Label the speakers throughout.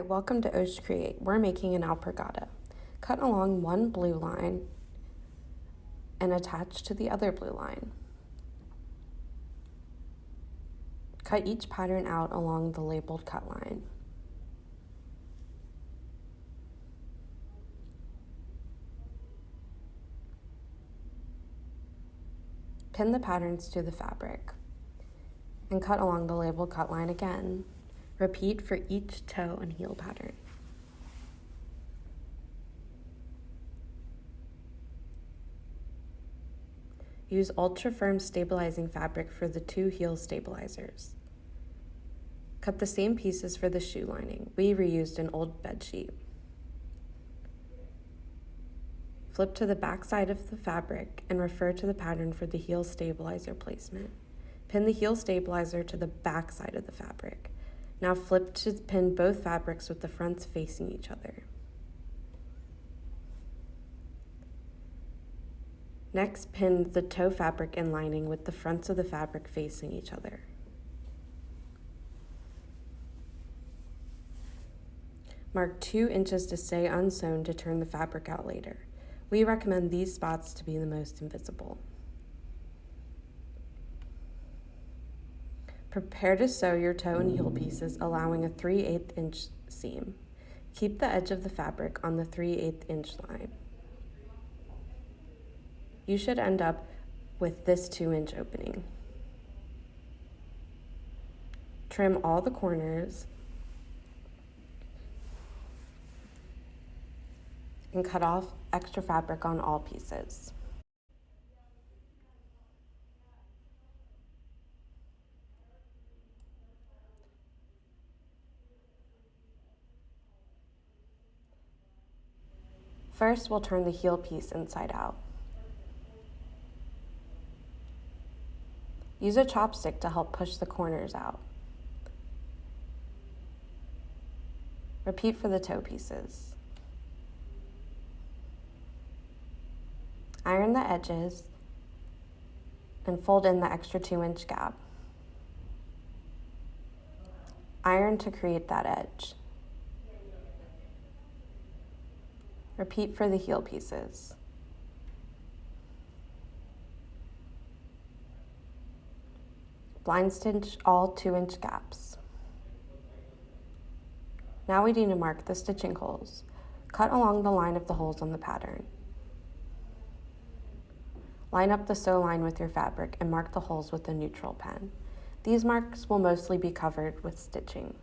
Speaker 1: welcome to OESH Create. We're making an alpargata. Cut along one blue line and attach to the other blue line. Cut each pattern out along the labeled cut line. Pin the patterns to the fabric and cut along the labeled cut line again. Repeat for each toe and heel pattern. Use ultra-firm stabilizing fabric for the two heel stabilizers. Cut the same pieces for the shoe lining. We reused an old bedsheet. Flip to the back side of the fabric and refer to the pattern for the heel stabilizer placement. Pin the heel stabilizer to the back side of the fabric. Now flip to pin both fabrics with the fronts facing each other. Next, pin the toe fabric and lining with the fronts of the fabric facing each other. Mark 2 inches to stay unsewn to turn the fabric out later. We recommend these spots to be the most invisible. Prepare to sew your toe and heel pieces, allowing a 3/8 inch seam. Keep the edge of the fabric on the 3/8 inch line. You should end up with this 2-inch opening. Trim all the corners and cut off extra fabric on all pieces. First, we'll turn the heel piece inside out. Use a chopstick to help push the corners out. Repeat for the toe pieces. Iron the edges and fold in the extra 2-inch gap. Iron to create that edge. Repeat for the heel pieces. Blind stitch all 2-inch gaps. Now we need to mark the stitching holes. Cut along the line of the holes on the pattern. Line up the sew line with your fabric and mark the holes with a neutral pen. These marks will mostly be covered with stitching.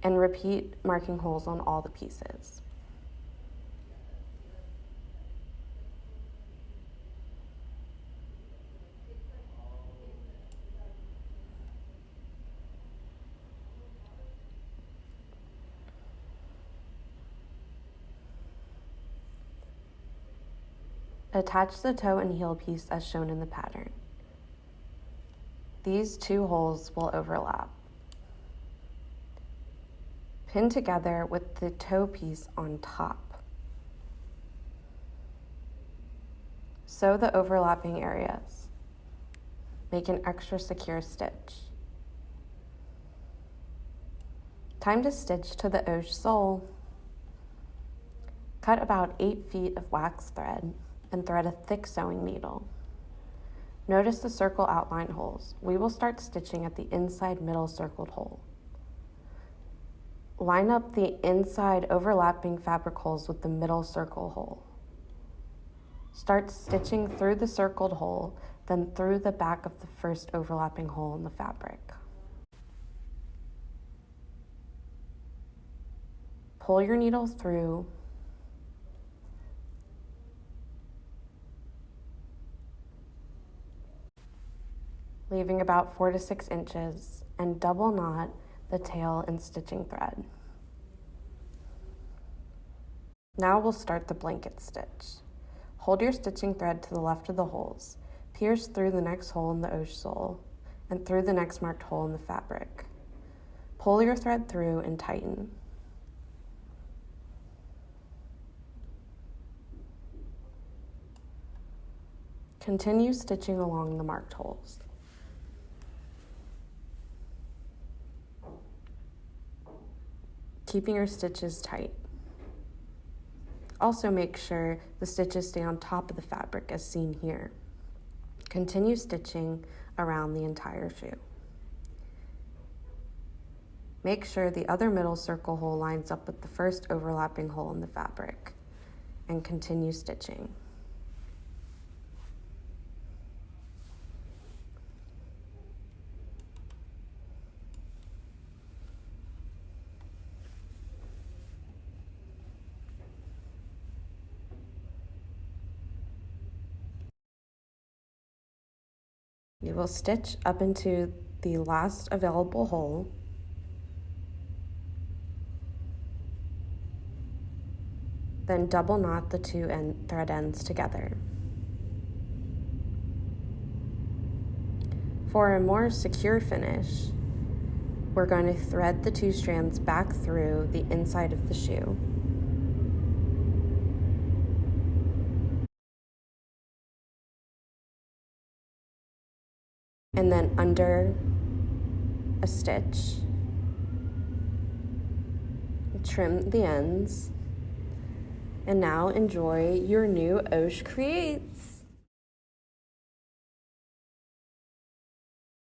Speaker 1: And repeat marking holes on all the pieces. Attach the toe and heel piece as shown in the pattern. These two holes will overlap. Pin together with the toe piece on top. Sew the overlapping areas. Make an extra secure stitch. Time to stitch to the OESH sole. Cut about 8 feet of wax thread and thread a thick sewing needle. Notice the circle outline holes. We will start stitching at the inside middle circled hole. Line up the inside overlapping fabric holes with the middle circle hole. Start stitching through the circled hole, then through the back of the first overlapping hole in the fabric. Pull your needle through leaving about 4 to 6 inches, and double knot the tail and stitching thread. Now we'll start the blanket stitch. Hold your stitching thread to the left of the holes, pierce through the next hole in the OESH sole, and through the next marked hole in the fabric. Pull your thread through and tighten. Continue stitching along the marked holes. keeping your stitches tight. Also make sure the stitches stay on top of the fabric as seen here. Continue stitching around the entire shoe. Make sure the other middle circle hole lines up with the first overlapping hole in the fabric, and continue stitching. You will stitch up into the last available hole, then double knot the two thread ends together. For a more secure finish, we're going to thread the two strands back through the inside of the shoe. And then under a stitch, trim the ends, and now enjoy your new OESH Creates.